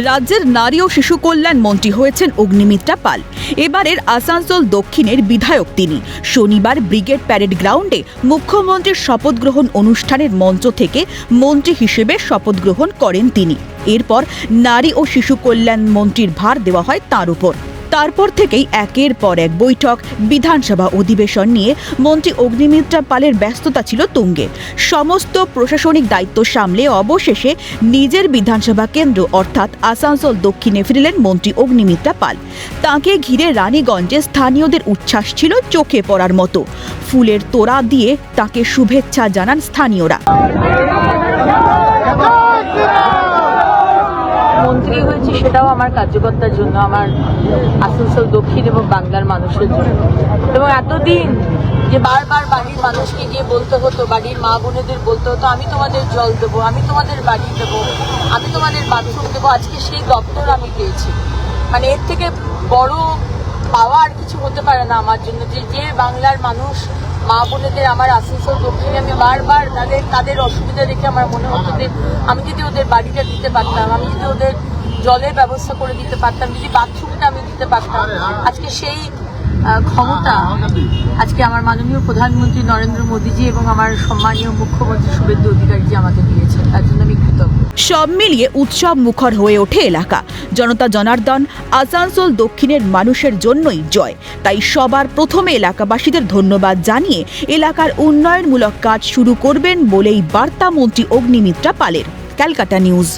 রাজ্যের নারী ও শিশু কল্যাণ মন্ত্রী হয়েছেন অগ্নিমিত্রা পাল। এবারের আসানসোল দক্ষিণের বিধায়ক তিনি। শনিবার ব্রিগেড প্যারেড গ্রাউন্ডে মুখ্যমন্ত্রীর শপথ গ্রহণ অনুষ্ঠানের মঞ্চ থেকে মন্ত্রী হিসেবে শপথ গ্রহণ করেন তিনি। এরপর নারী ও শিশু কল্যাণ মন্ত্রীর ভার দেওয়া হয় তাঁর উপর। তারপর থেকেই একের পর এক বৈঠক, বিধানসভা অধিবেশন নিয়ে মন্ত্রী অগ্নিমিত্রা পালের ব্যস্ততা ছিল তুঙ্গে। সমস্ত প্রশাসনিক দায়িত্ব সামলে অবশেষে নিজের বিধানসভা কেন্দ্র অর্থাৎ আসানসোল দক্ষিণে ফিরলেন মন্ত্রী অগ্নিমিত্রা পাল। তাঁকে ঘিরে রানীগঞ্জে স্থানীয়দের উচ্ছ্বাস ছিল চোখে পড়ার মতো। ফুলের তোড়া দিয়ে তাঁকে শুভেচ্ছা জানান স্থানীয়রা। মন্ত্রী হয়েছি সেটাও আমার কার্যকর্তার জন্য, আমার আসানসোল দক্ষিণ এবং বাংলার মানুষের জন্য। এবং এতদিন যে বারবার বাড়ির মানুষকে গিয়ে বলতে হতো, বাড়ির মা বোনেদের বলতে হতো আমি তোমাদের জল দেবো, আমি তোমাদের বাড়ি দেবো, আমি তোমাদের বাথরুম দেবো, আজকে সেই দপ্তর আমি পেয়েছি। মানে এর থেকে বড় পাওয়া আর কিছু হতে পারে না আমার জন্য, যে বাংলার মানুষ মা বোনেদের আমার আসানসোল দক্ষিণে আমি বারবার তাদের অসুবিধা দেখে আমার মনে হতো যে আমি যদি ওদের বাড়িটা দিতে পারতাম, আমি যদি ওদের জলের ব্যবস্থা করে দিতে পারতাম, যদি বাথরুমটা আমি দিতে পারতাম, আজকে সেই ক্ষমতা আজকে আমার মাননীয় প্রধানমন্ত্রী নরেন্দ্র মোদীজি এবং আমার সম্মানীয় মুখ্যমন্ত্রী শুভেন্দু অধিকারীজি আমাকে দিয়েছেন। তার জন্য আমি কৃতজ্ঞ। সব মিলিয়ে উৎসব মুখর হয়ে ওঠে এলাকা। জনতা জনার্দন আসানসোল দক্ষিণের মানুষের জন্যই জয়। তাই সবার প্রথমে এলাকাবাসীদের ধন্যবাদ জানিয়ে এলাকার উন্নয়নমূলক কাজ শুরু করবেন বলেই বার্তা মন্ত্রী অগ্নিমিত্রা পালের। ক্যালকাটা নিউজ।